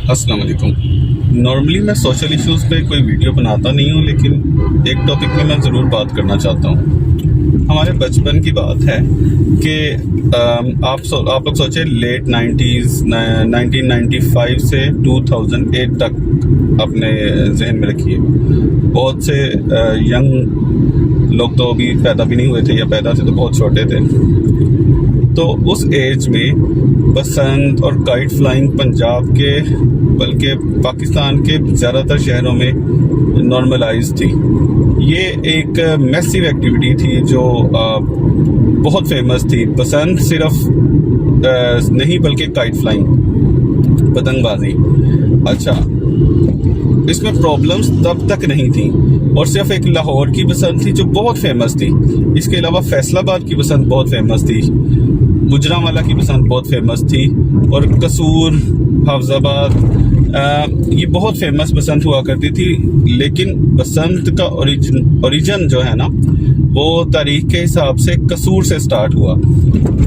अस्सलाम वालेकुम। नॉर्मली मैं सोशल इश्यूज़ पे कोई वीडियो बनाता नहीं हूँ, लेकिन एक टॉपिक पे मैं ज़रूर बात करना चाहता हूँ। हमारे बचपन की बात है कि आप लोग सोचे लेट 90s 1995 से 2008 तक अपने जहन में रखिए। बहुत से यंग लोग तो अभी पैदा भी नहीं हुए थे, या पैदा थे तो बहुत छोटे थे। तो उस एज में बसंत और काइट फ्लाइंग पंजाब के बल्कि पाकिस्तान के ज़्यादातर शहरों में नॉर्मलाइज थी। ये एक मैसिव एक्टिविटी थी जो बहुत फेमस थी। बसंत सिर्फ नहीं बल्कि काइट फ्लाइंग, पतंगबाजी। अच्छा, इसमें प्रॉब्लम्स तब तक नहीं थी, और सिर्फ एक लाहौर की बसंत थी जो बहुत फेमस थी। इसके अलावा फैसलाबाद की बसंत बहुत फेमस थी, गुजरांवाला की बसंत बहुत फेमस थी, और कसूर, हाफजाबाद, ये बहुत फेमस बसंत हुआ करती थी। लेकिन बसंत का ओरिजिन जो है ना, वो तारीख के हिसाब से कसूर से स्टार्ट हुआ।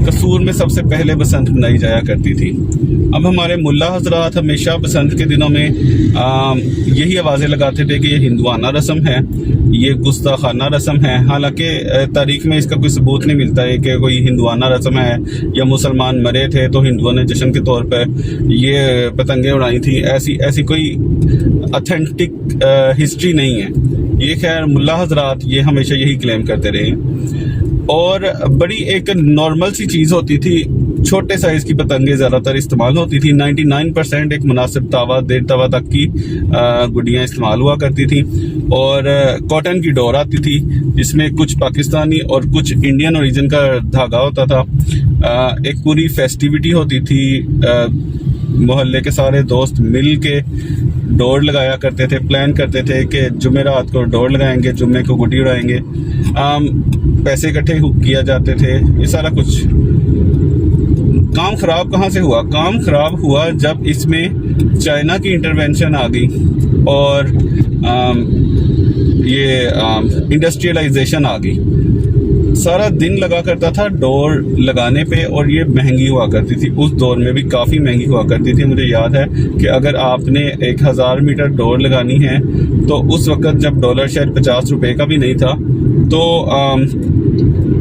कसूर में सबसे पहले बसंत मनाई जाया करती थी। अब हमारे मुल्ला हजरात हमेशा बसंत के दिनों में यही आवाज़ें लगाते थे कि ये हिंदुआना रस्म है, ये गुस्ताखाना रस्म है। हालांकि तारीख में इसका कोई सबूत नहीं मिलता है कि कोई हिंदुआना रस्म है या मुसलमान मरे थे तो हिंदुओं ने जश्न के तौर पर ये पतंगें उड़ाई थी। ऐसी कोई ऑथेंटिक हिस्ट्री नहीं है ये। खैर, मुल्ला हजरात ये हमेशा यही क्लेम करते रहे, और बड़ी एक नॉर्मल सी चीज़ होती थी। छोटे साइज़ की पतंगे ज़्यादातर इस्तेमाल होती थी। 99% एक मुनासिब तावा, 1.5 तवा तक की गुड्डियाँ इस्तेमाल हुआ करती थी, और कॉटन की डोर आती थी जिसमें कुछ पाकिस्तानी और कुछ इंडियन ओरिजिन का धागा होता था। एक पूरी फेस्टिविटी होती थी। मोहल्ले के सारे दोस्त मिल के दौड़ लगाया करते थे, प्लान करते थे कि जुमेरात को दौड़ लगाएंगे, जुम्मे को गुड्डी उड़ाएंगे। पैसे इकट्ठे किया जाते थे, ये सारा कुछ। काम खराब कहाँ से हुआ? काम खराब हुआ जब इसमें चाइना की इंटरवेंशन आ गई और ये इंडस्ट्रियलाइजेशन आ गई। सारा दिन लगा करता था डोर लगाने पे, और ये महंगी हुआ करती थी। उस दौर में भी काफ़ी महंगी हुआ करती थी। मुझे याद है कि अगर आपने 1000 मीटर डोर लगानी है तो उस वक़्त, जब डॉलर शायद 50 रुपये का भी नहीं था, तो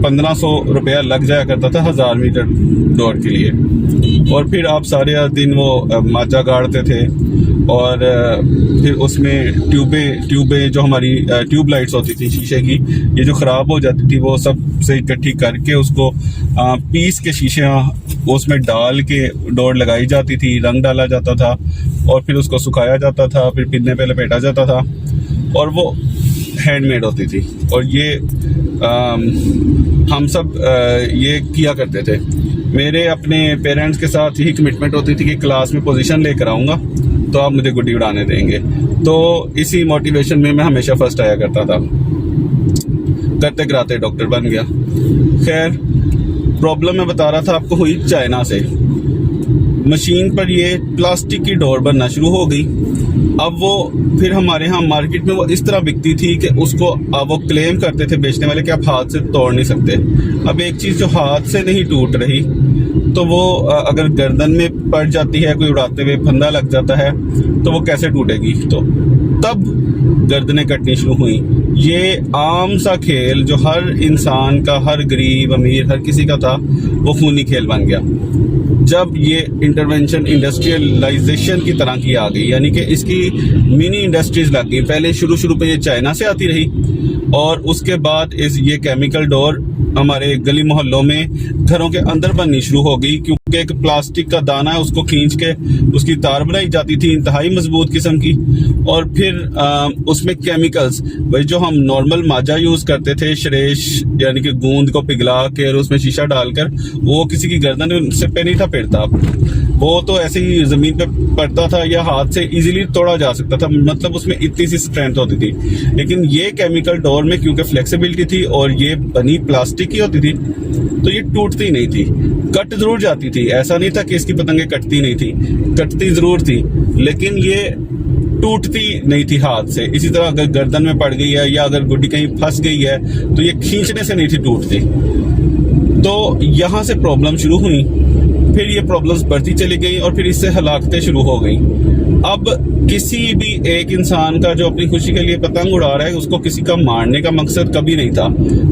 1500 रुपया लग जाया करता था 1000 मीटर डोर के लिए। और फिर आप सारे दिन वो माचा गाड़ते थे, और फिर उसमें ट्यूबें जो हमारी ट्यूब लाइट्स होती थी शीशे की, ये जो ख़राब हो जाती थी वो सब से इकट्ठी करके उसको पीस के शीशे उसमें डाल के डोर लगाई जाती थी, रंग डाला जाता था, और फिर उसको सुखाया जाता था, फिर पिन्ने पे लपेटा जाता था, और वो हैंडमेड होती थी। और ये हम सब ये किया करते थे। मेरे अपने पेरेंट्स के साथ यही कमिटमेंट होती थी कि क्लास में पोजीशन लेकर आऊँगा तो आप मुझे गुड्डी उड़ाने देंगे। तो इसी मोटिवेशन में मैं हमेशा फर्स्ट आया करता था। करते कराते डॉक्टर बन गया। खैर, प्रॉब्लम मैं बता रहा था आपको हुई चाइना से। मशीन पर ये प्लास्टिक की डोर बनना शुरू हो गई। अब वो फिर हमारे यहाँ मार्केट में वो इस तरह बिकती थी कि उसको अब वो क्लेम करते थे बेचने वाले कि आप हाथ से तोड़ नहीं सकते। अब एक चीज़ जो हाथ से नहीं टूट रही, तो वो अगर गर्दन में पड़ जाती है, कोई उड़ाते हुए फंदा लग जाता है, तो वो कैसे टूटेगी? तो तब गर्दनें कटनी शुरू हुई। ये आम सा खेल जो हर इंसान का, हर गरीब अमीर हर किसी का था, वो खूनी खेल बन गया जब ये इंटरवेंशन इंडस्ट्रियलाइजेशन की तरह की आ गई। यानी कि इसकी मिनी इंडस्ट्रीज लग गई। पहले शुरू पे ये चाइना से आती रही, और उसके बाद ये केमिकल डोर हमारे गली मोहल्लों में घरों के अंदर बननी शुरू हो गई, क्योंकि एक प्लास्टिक का दाना है, उसको खींच के उसकी तार बनाई जाती थी इंतहाई मजबूत किस्म की, और फिर उसमें केमिकल्स, वही जो हम नॉर्मल माजा यूज करते थे, शरेश यानी कि गूंद को पिघला के और उसमें शीशा डालकर, वो किसी की गर्दन से पे नहीं था फिरता, वो तो ऐसे ही जमीन पे पड़ता था या हाथ से इजीली तोड़ा जा सकता था। मतलब उसमें इतनी सी स्ट्रेंथ होती थी। लेकिन ये केमिकल डोर में क्योंकि फ्लेक्सिबिलिटी थी और ये बनी प्लास्टिक की होती थी, तो ये टूटती नहीं थी। कट जरूर जाती थी, ऐसा नहीं था कि इसकी पतंगे कटती नहीं थी, कटती जरूर थी, लेकिन ये टूटती नहीं थी हाथ से। इसी तरह अगर गर्दन में पड़ गई है या अगर गुड्डी कहीं फंस गई है तो ये खींचने से नहीं थी टूटती। तो यहाँ से प्रॉब्लम शुरू हुई। फिर ये प्रॉब्लम्स बढ़ती चली गई और फिर इससे हलाकतें शुरू हो गई। अब किसी भी एक इंसान का जो अपनी खुशी के लिए पतंग उड़ा रहा है, उसको किसी का मारने का मकसद कभी नहीं था।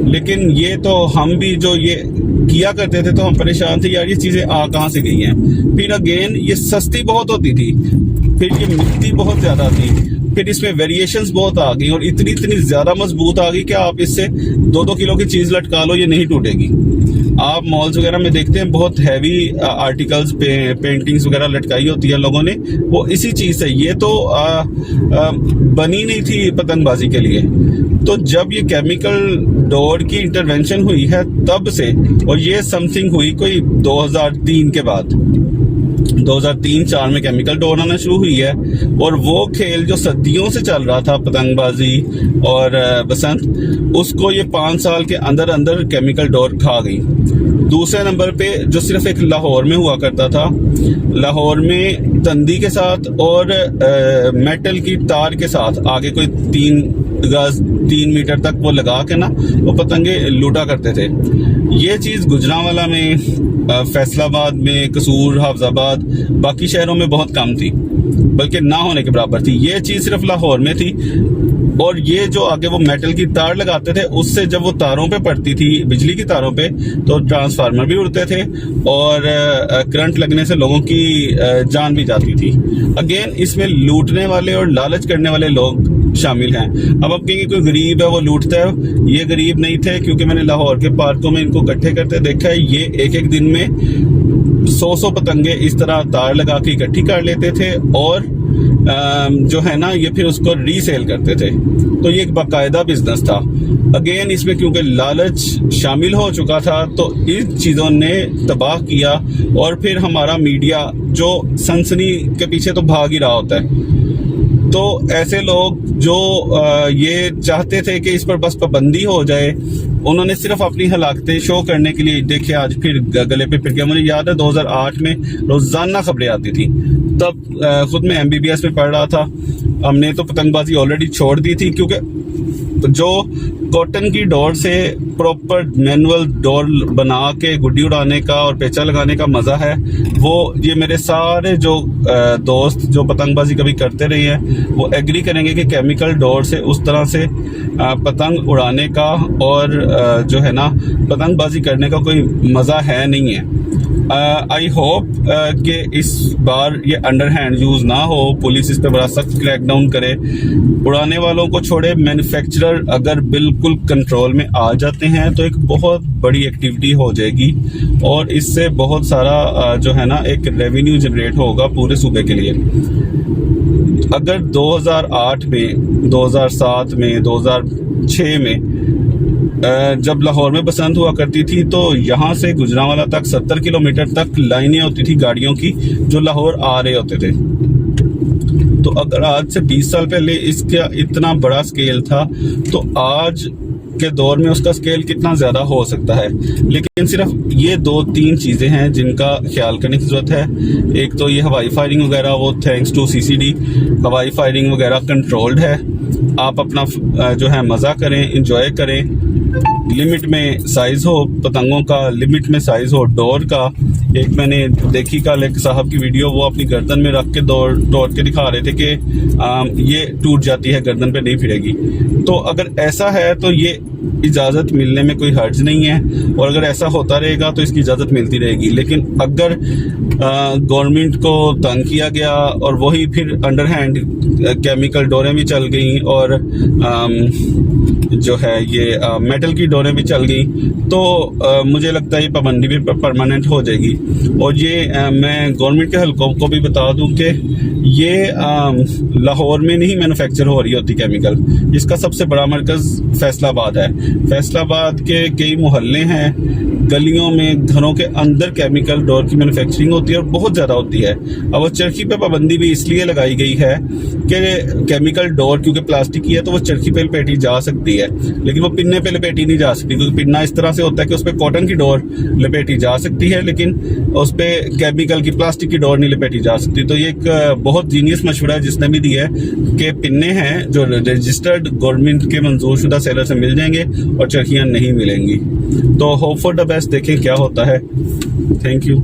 लेकिन ये तो हम भी जो ये किया करते थे तो हम परेशान थे, यार ये चीजें आ कहाँ से गई हैं। फिर अगेन ये सस्ती बहुत होती थी, फिर ये मिलती बहुत ज्यादा थी, फिर इसमें वेरिएशंस बहुत आ गई और इतनी ज्यादा मजबूत आ गई कि आप इससे 2-2 किलो की चीज लटका लो, ये नहीं टूटेगी। आप मॉल्स वगैरह में देखते हैं बहुत हैवी आर्टिकल्स पे पेंटिंग्स वगैरह लटकाई होती है लोगों ने, वो इसी चीज से। ये तो बनी नहीं थी पतंगबाजी के लिए। तो जब ये केमिकल डोर की इंटरवेंशन हुई है तब से, और ये समथिंग हुई कोई 2003 के बाद, 2003-4 में केमिकल डोर आना शुरू हुई है। और वो खेल जो सदियों से चल रहा था, पतंगबाजी और बसंत, उसको ये 5 साल के अंदर अंदर केमिकल डोर खा गई। दूसरे नंबर पे जो सिर्फ एक लाहौर में हुआ करता था, लाहौर में तंदी के साथ और मेटल की तार के साथ आगे कोई 3 मीटर तक वो लगा के ना वो पतंगे लूटा करते थे। ये चीज गुजरांवाला में, फैसलाबाद में, कसूर, हाफजाबाद, बाकी शहरों में बहुत कम थी, बल्कि ना होने के बराबर थी। ये चीज सिर्फ लाहौर में थी। और ये जो आगे वो मेटल की तार लगाते थे, उससे जब वो तारों पे पड़ती थी, बिजली की तारों पे, तो ट्रांसफार्मर भी उड़ते थे और करंट लगने से लोगों की जान भी जाती थी। अगेन इसमें लूटने वाले और लालच करने वाले लोग शामिल हैं। अब आप कहेंगे कोई गरीब है वो लूटता है, ये गरीब नहीं थे, क्योंकि मैंने लाहौर के पार्कों में इनको इकट्ठे करते देखा है। ये एक दिन में 100 पतंगे इस तरह तार लगा के इकट्ठी कर लेते थे और जो है ना ये फिर उसको रीसेल करते थे। तो ये एक बाकायदा बिजनेस था। अगेन इसमें क्योंकि लालच शामिल हो चुका था तो इन चीजों ने तबाह किया। और फिर हमारा मीडिया जो सनसनी के पीछे तो भाग ही रहा होता है, तो ऐसे लोग जो ये चाहते थे कि इस पर बस पाबंदी हो जाए, उन्होंने सिर्फ अपनी हलाकतें शो करने के लिए, देखिए आज फिर गले पे फिर गया। मुझे याद है 2008 में रोजाना खबरें आती थी, तब खुद मैं MBBS में पढ़ रहा था। हमने तो पतंगबाजी ऑलरेडी छोड़ दी थी, क्योंकि जो कॉटन की डोर से प्रॉपर मैनुअल डोर बना के गुड्डी उड़ाने का और पेचा लगाने का मजा है, वो ये मेरे सारे जो दोस्त जो पतंगबाजी कभी करते रहे हैं वो एग्री करेंगे कि केमिकल डोर से उस तरह से पतंग उड़ाने का और जो है ना पतंगबाजी करने का कोई मजा है नहीं है। आई होप कि इस बार ये अंडरहैंड यूज ना हो, पुलिस इस पे बड़ा सख्त क्रैकडाउन करे। उड़ाने वालों को छोड़े, मैन्युफैक्चरर अगर बिल्कुल कंट्रोल में आ जाते हैं तो एक बहुत बड़ी एक्टिविटी हो जाएगी और इससे बहुत सारा जो है ना एक रेवेन्यू जनरेट होगा पूरे सूबे के लिए। अगर 2008 में, 2007 में, 2006 में जब लाहौर में बसंत हुआ करती थी तो यहाँ से गुजरांवाला तक 70 किलोमीटर तक लाइनें होती थी गाड़ियों की जो लाहौर आ रहे होते थे। तो अगर आज से 20 साल पहले इसका इतना बड़ा स्केल था तो आज के दौर में उसका स्केल कितना ज्यादा हो सकता है। लेकिन सिर्फ ये 2-3 चीजें हैं जिनका ख्याल करने की जरूरत है। एक तो ये हवाई फायरिंग वगैरह, वो थैंक्स टू CCD हवाई फायरिंग वगैरह कंट्रोल्ड है। आप अपना जो है मजा करें, इंजॉय करें, लिमिट में साइज हो पतंगों का, लिमिट में साइज हो डोर का। एक मैंने देखी कल एक साहब की वीडियो, वो अपनी गर्दन में रख के तोड़ के दिखा रहे थे कि ये टूट जाती है, गर्दन पे नहीं फिरेगी। तो अगर ऐसा है तो ये इजाजत मिलने में कोई हर्ज नहीं है और अगर ऐसा होता रहेगा तो इसकी इजाजत मिलती रहेगी। लेकिन अगर गवर्नमेंट को तंग किया गया और वही फिर अंडरहैंड केमिकल डोरें भी चल गई और जो है ये मेटल की डोरें भी चल गई तो मुझे लगता है ये पाबंदी भी परमानेंट हो जाएगी। और ये मैं गवर्नमेंट के हलकों को भी बता दूं कि ये लाहौर में नहीं मैन्युफैक्चर हो रही होती केमिकल, इसका सबसे बड़ा मरकज फैसलाबाद है। फैसलाबाद के कई मोहल्ले हैं, गलियों में, घरों के अंदर केमिकल डोर की मैन्युफैक्चरिंग होती है और बहुत ज्यादा होती है। अब वो चरखी पे पाबंदी भी इसलिए लगाई गई है कि केमिकल डोर क्योंकि प्लास्टिक की है तो वो चरखी पे लपेटी जा सकती है, लेकिन वो पिन्ने पे लपेटी नहीं जा सकती, क्योंकि पिन्ना इस तरह से होता है कि उस पर कॉटन की डोर लपेटी जा सकती है लेकिन उस पर केमिकल की, प्लास्टिक की डोर नहीं लपेटी जा सकती। तो ये एक बहुत जीनियस मशवरा है जिसने भी दिया है कि पिन्ने हैं जो रजिस्टर्ड गवर्नमेंट के मंजूर शुदा सेलर से मिल जाएंगे और चरखियां नहीं मिलेंगी। तो होप फॉर द बेस्ट, देखें क्या होता है। Thank you.